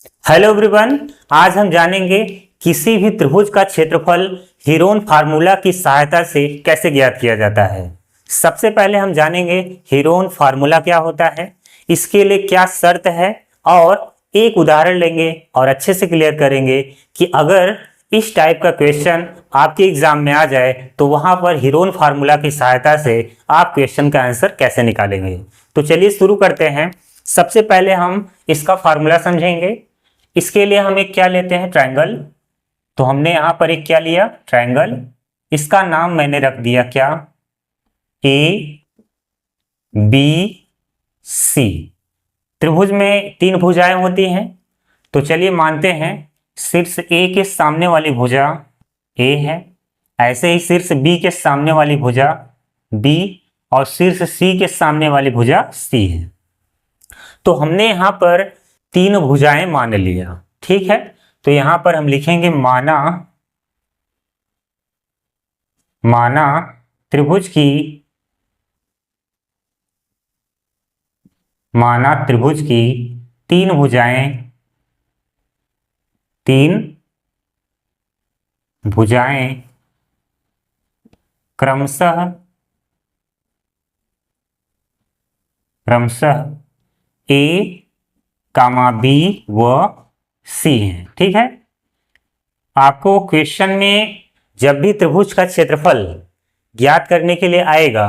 Hello everyone, आज हम जानेंगे किसी भी त्रिभुज का क्षेत्रफल हीरोन फार्मूला की सहायता से कैसे ज्ञात किया जाता है। सबसे पहले हम जानेंगे हीरोन फार्मूला क्या होता है, इसके लिए क्या शर्त है और एक उदाहरण लेंगे और अच्छे से क्लियर करेंगे कि अगर इस टाइप का क्वेश्चन आपके एग्जाम में आ जाए तो वहां पर हीरोन फार्मूला की सहायता से आप क्वेश्चन का आंसर कैसे निकालेंगे। तो चलिए शुरू करते हैं। सबसे पहले हम इसका फार्मूला समझेंगे। इसके लिए हम एक क्या लेते हैं, ट्रायंगल। तो हमने यहां पर एक क्या लिया, ट्रायंगल। इसका नाम मैंने रख दिया क्या, ए बी सी। त्रिभुज में तीन भुजाएं होती हैं, तो चलिए मानते हैं शीर्ष ए के सामने वाली भुजा ए है, ऐसे ही शीर्ष बी के सामने वाली भुजा बी और शीर्ष सी के सामने वाली भुजा सी है। तो हमने यहां पर तीन भुजाएं मान लिया, ठीक है। तो यहां पर हम लिखेंगे माना त्रिभुज की तीन भुजाएं क्रमशः ए कामा बी व सी है, ठीक है। आपको क्वेश्चन में जब भी त्रिभुज का क्षेत्रफल ज्ञात करने के लिए आएगा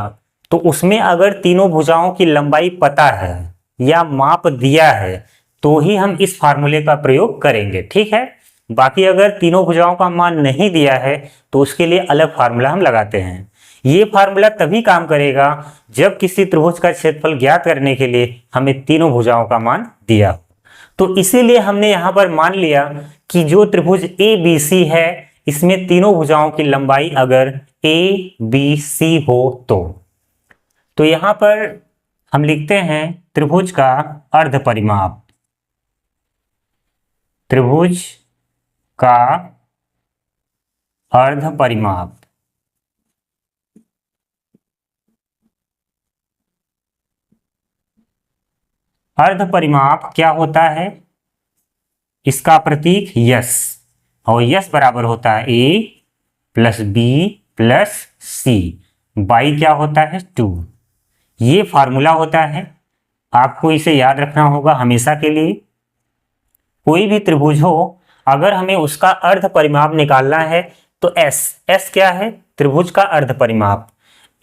तो उसमें अगर तीनों भुजाओं की लंबाई पता है या माप दिया है तो ही हम इस फार्मूले का प्रयोग करेंगे, ठीक है। बाकी अगर तीनों भुजाओं का मान नहीं दिया है तो उसके लिए अलग फार्मूला हम लगाते हैं। ये फार्मूला तभी काम करेगा जब किसी त्रिभुज का क्षेत्रफल ज्ञात करने के लिए हमें तीनों भुजाओं का मान दिया। तो इसीलिए हमने यहां पर मान लिया कि जो त्रिभुज ए बी सी है इसमें तीनों भुजाओं की लंबाई अगर ए बी सी हो तो यहां पर हम लिखते हैं त्रिभुज का अर्ध परिमाप। त्रिभुज का अर्ध परिमाप अर्ध परिमाप क्या होता है, इसका प्रतीक यस, और यस बराबर होता है A plus B plus C by क्या होता है 2। ये फार्मूला होता है, आपको इसे याद रखना होगा हमेशा के लिए। कोई भी त्रिभुज हो अगर हमें उसका अर्ध परिमाप निकालना है तो एस क्या है, त्रिभुज का अर्ध परिमाप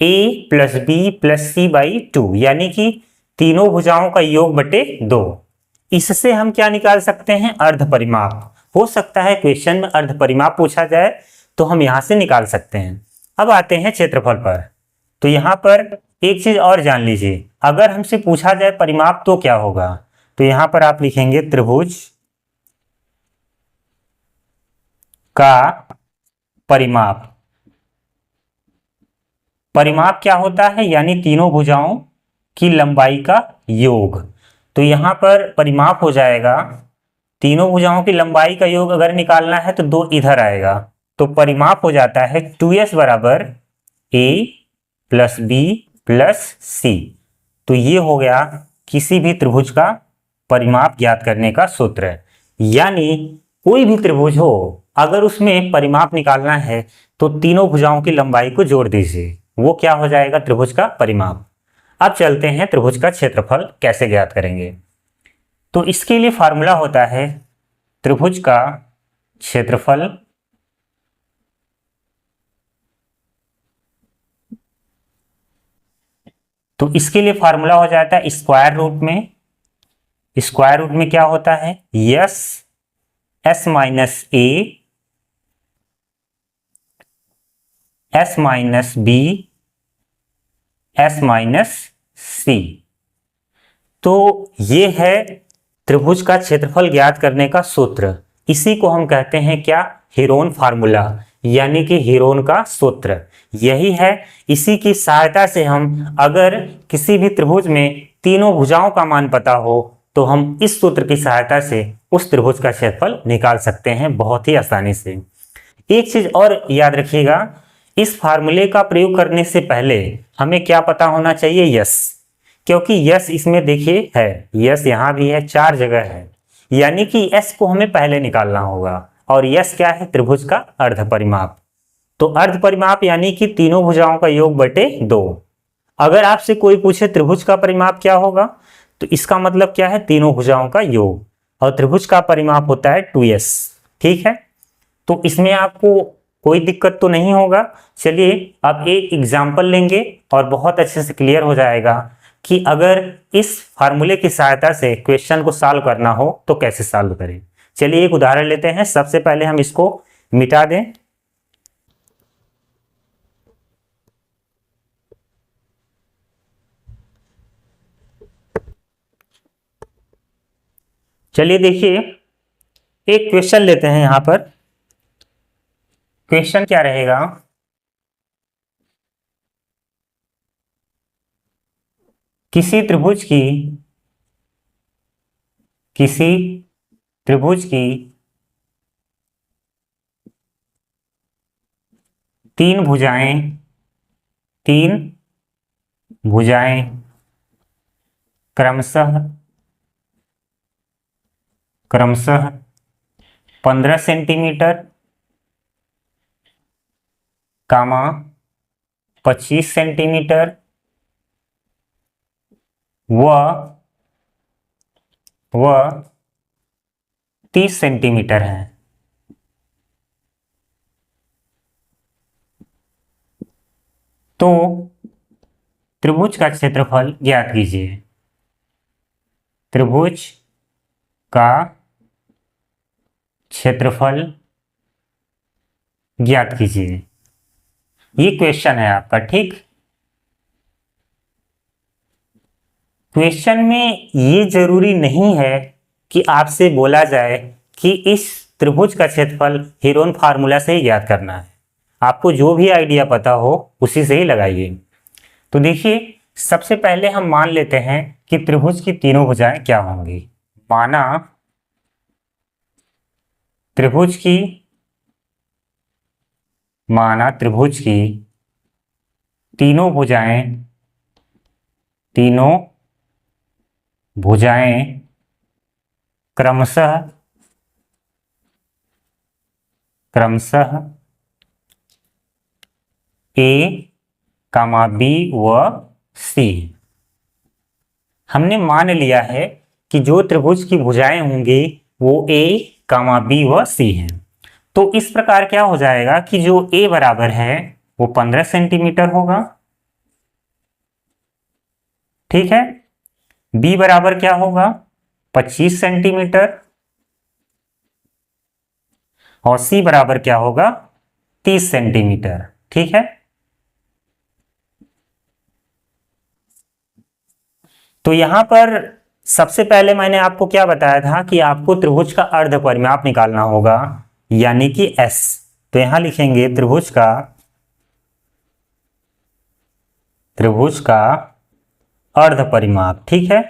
A plus B plus C by 2, यानी कि तीनों भुजाओं का योग बटे 2। इससे हम क्या निकाल सकते हैं, अर्ध परिमाप। हो सकता है क्वेश्चन में अर्ध परिमाप पूछा जाए तो हम यहां से निकाल सकते हैं। अब आते हैं क्षेत्रफल पर। तो यहां पर एक चीज और जान लीजिए, अगर हमसे पूछा जाए परिमाप तो क्या होगा, तो यहां पर आप लिखेंगे त्रिभुज का परिमाप। परिमाप क्या होता है, यानी तीनों भुजाओं की लंबाई का योग। तो यहां पर परिमाप हो जाएगा, तीनों भुजाओं की लंबाई का योग अगर निकालना है तो 2 इधर आएगा, तो परिमाप हो जाता है 2s बराबर a प्लस बी प्लस सी। तो ये हो गया किसी भी त्रिभुज का परिमाप ज्ञात करने का सूत्र। यानी कोई भी त्रिभुज हो अगर उसमें परिमाप निकालना है तो तीनों भुजाओं की लंबाई को जोड़ दीजिए, वो क्या हो जाएगा, त्रिभुज का परिमाप। अब चलते हैं त्रिभुज का क्षेत्रफल कैसे ज्ञात करेंगे। तो इसके लिए फार्मूला होता है त्रिभुज का क्षेत्रफल तो इसके लिए फार्मूला हो जाता है स्क्वायर रूट में। स्क्वायर रूट में क्या होता है, S S minus A S minus B S minus C. तो ये है त्रिभुज का क्षेत्रफल ज्ञात करने का सूत्र। इसी को हम कहते हैं क्या, हीरोन फार्मूला, यानी कि हीरोन का सूत्र यही है। इसी की सहायता से हम अगर किसी भी त्रिभुज में तीनों भुजाओं का मान पता हो तो हम इस सूत्र की सहायता से उस त्रिभुज का क्षेत्रफल निकाल सकते हैं बहुत ही आसानी से। एक चीज और याद रखिएगा, इस फार्मूले का प्रयोग करने से पहले हमें क्या पता होना चाहिए, यस। क्योंकि यस इसमें देखिए है, यस यहाँ भी है, 4 जगह है। यानी कि एस को हमें पहले निकालना होगा, और यस क्या है? त्रिभुज का अर्ध परिमाप। तो अर्ध परिमाप यानी कि तीनों भुजाओं का योग बटे 2। अगर आपसे कोई पूछे त्रिभुज का परिमाप क्या होगा, तो इसका मतलब क्या है? तीनों भुजाओं का योग, और त्रिभुज का परिमाप होता है 2s। ठीक है, तो इसमें आपको कोई दिक्कत तो नहीं होगा। चलिए अब एक एग्जाम्पल लेंगे और बहुत अच्छे से क्लियर हो जाएगा कि अगर इस फार्मूले की सहायता से क्वेश्चन को सॉल्व करना हो तो कैसे सॉल्व करें। चलिए एक उदाहरण लेते हैं। सबसे पहले हम इसको मिटा दें। चलिए देखिए, एक क्वेश्चन लेते हैं। यहां पर क्वेश्चन क्या रहेगा? किसी त्रिभुज की तीन भुजाएं क्रमशः 15 सेंटीमीटर, 25 सेंटीमीटर व 30 सेंटीमीटर है। तो त्रिभुज का क्षेत्रफल ज्ञात कीजिए। त्रिभुज का क्षेत्रफल ज्ञात कीजिए, ये क्वेश्चन है आपका। ठीक, क्वेश्चन में ये जरूरी नहीं है कि आपसे बोला जाए कि इस त्रिभुज का क्षेत्रफल हीरोन फार्मूला से ही ज्ञात करना है। आपको जो भी आइडिया पता हो उसी से ही लगाइए। तो देखिए, सबसे पहले हम मान लेते हैं कि त्रिभुज की तीनों भुजाएं क्या होंगी। माना त्रिभुज की तीनों भुजाएं क्रमशः ए, बी व सी। हमने मान लिया है कि जो त्रिभुज की भुजाएं होंगी वो ए, बी व सी हैं। तो इस प्रकार क्या हो जाएगा कि जो ए बराबर है वो 15 सेंटीमीटर होगा। ठीक है, बी बराबर क्या होगा? 25 सेंटीमीटर, और सी बराबर क्या होगा? 30 सेंटीमीटर। ठीक है, तो यहां पर सबसे पहले मैंने आपको क्या बताया था कि आपको त्रिभुज का अर्ध परिमाप निकालना होगा, यानी कि S। तो यहां लिखेंगे त्रिभुज का अर्ध परिमाप। ठीक है,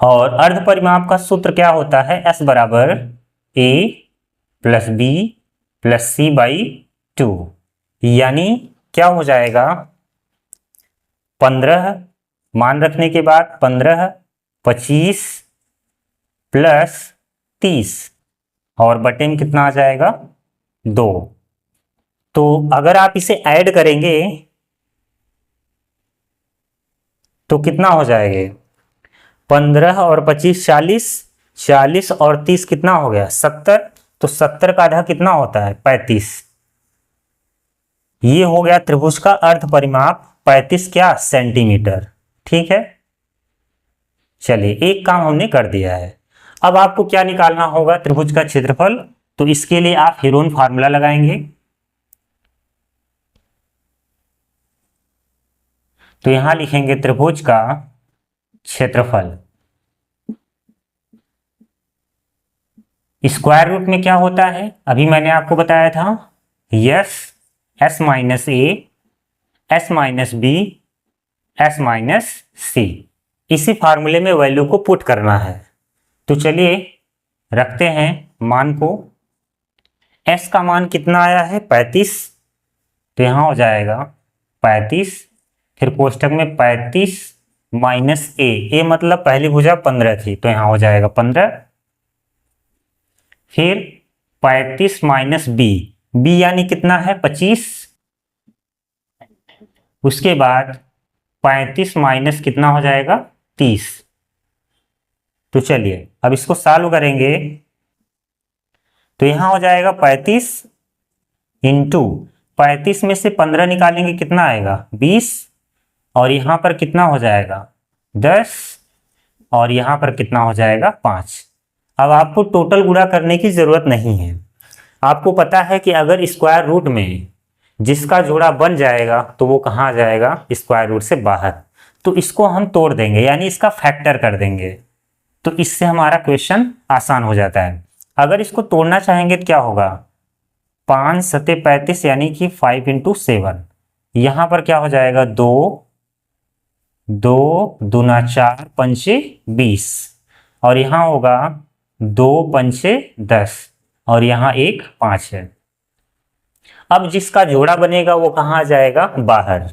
और अर्ध परिमाप का सूत्र क्या होता है? S बराबर A plus B plus C by 2। यानी क्या हो जाएगा? 15 मान रखने के बाद 15, 25 प्लस 30, और बटे में कितना आ जाएगा? 2। तो अगर आप इसे ऐड करेंगे तो कितना हो जाएगा? 15 और 25 40, 40 और 30 कितना हो गया? 70। तो 70 का आधा कितना होता है? 35। ये हो गया त्रिभुज का अर्ध परिमाप 35 क्या? सेंटीमीटर। ठीक है, चलिए एक काम हमने कर दिया है। अब आपको क्या निकालना होगा? त्रिभुज का क्षेत्रफल। तो इसके लिए आप हीरोन फार्मूला लगाएंगे। तो यहां लिखेंगे त्रिभुज का क्षेत्रफल। स्क्वायर रूट में क्या होता है? अभी मैंने आपको बताया था, S S minus A, S minus B, S minus C. इसी फार्मूले में वैल्यू को पुट करना है। तो चलिए रखते हैं मान को। एस का मान कितना आया है? 35। तो यहां हो जाएगा 35, फिर कोष्टक में 35 माइनस ए मतलब पहली भुजा 15 थी तो यहाँ हो जाएगा 15। फिर 35 माइनस बी यानी कितना है 25। उसके बाद 35 माइनस कितना हो जाएगा 30। तो चलिए अब इसको सॉल्व करेंगे तो यहां हो जाएगा 35 इंटू 35 में से 15 निकालेंगे कितना आएगा 20। और यहां पर कितना हो जाएगा 10 और यहां पर कितना हो जाएगा 5। अब आपको टोटल गुणा करने की जरूरत नहीं है। आपको पता है कि अगर स्क्वायर रूट में जिसका जोड़ा बन जाएगा तो वो कहाँ आ जाएगा स्क्वायर रूट से बाहर। तो इसको हम तोड़ देंगे यानी इसका फैक्टर कर देंगे तो इससे हमारा क्वेश्चन आसान हो जाता है। अगर इसको तोड़ना चाहेंगे तो क्या होगा 5 सते 35 यानी कि 5 इंटू 7। यहाँ पर क्या हो जाएगा 2 दूना 4 पंचे 20 और यहाँ होगा 2 पंचे 10 और यहाँ एक 5 है। अब जिसका जोड़ा बनेगा वो कहाँ आ जाएगा बाहर।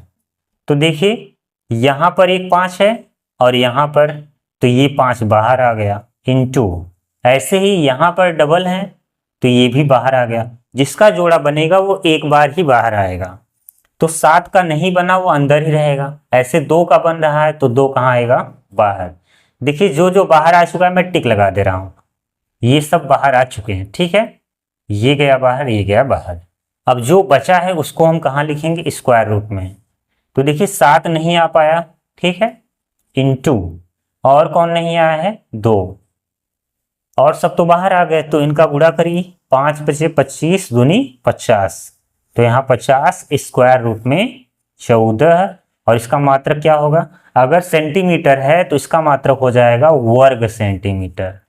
तो देखिए यहाँ पर एक 5 है और यहाँ पर तो ये 5 बाहर आ गया इंटू ऐसे ही यहाँ पर डबल है तो ये भी बाहर आ गया। जिसका जोड़ा बनेगा वो एक बार ही बाहर आएगा। तो 7 का नहीं बना वो अंदर ही रहेगा। ऐसे 2 का बन रहा है तो 2 कहाँ आएगा बाहर। देखिए जो जो बाहर आ चुका है मैं टिक लगा दे रहा हूँ। ये सब बाहर आ चुके हैं ठीक है। ये गया बाहर ये गया बाहर। अब जो बचा है उसको हम कहाँ लिखेंगे स्क्वायर रूट में। तो देखिए 7 नहीं आ पाया ठीक है इंटू और कौन नहीं आया है 2 और सब तो बाहर आ गए तो इनका गुणा करिए 5 बचे 25 दूनी 50 तो यहाँ 50 स्क्वायर रूट में 14 और इसका मात्रक क्या होगा। अगर सेंटीमीटर है तो इसका मात्रक हो जाएगा वर्ग सेंटीमीटर।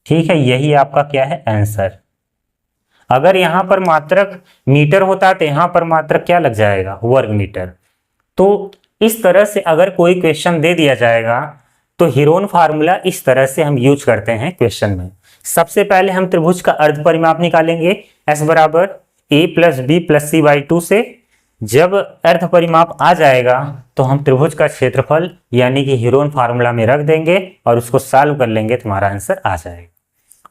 ठीक है यही आपका क्या है आंसर। अगर यहां पर मात्रक मीटर होता तो यहां पर मात्रक क्या लग जाएगा वर्ग मीटर। तो इस तरह से अगर कोई क्वेश्चन दे दिया जाएगा तो हीरोन फार्मूला इस तरह से हम यूज करते हैं क्वेश्चन में। सबसे पहले हम त्रिभुज का अर्ध परिमाप निकालेंगे S बराबर a plus B plus C by 2 से। जब अर्ध परिमाप आ जाएगा तो हम त्रिभुज का क्षेत्रफल यानी कि हीरोन फार्मूला में रख देंगे और उसको सॉल्व कर लेंगे तो हमारा आंसर आ जाएगा।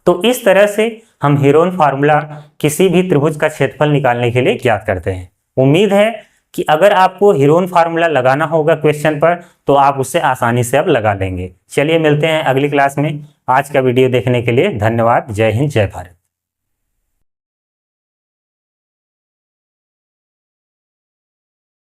तो इस तरह से हम हीरोन फार्मूला किसी भी त्रिभुज का क्षेत्रफल निकालने के लिए ज्ञात करते हैं। उम्मीद है कि अगर आपको हीरोन फार्मूला लगाना होगा क्वेश्चन पर तो आप उसे आसानी से अब लगा लेंगे। चलिए मिलते हैं अगली क्लास में। आज का वीडियो देखने के लिए धन्यवाद। जय हिंद जय भारत।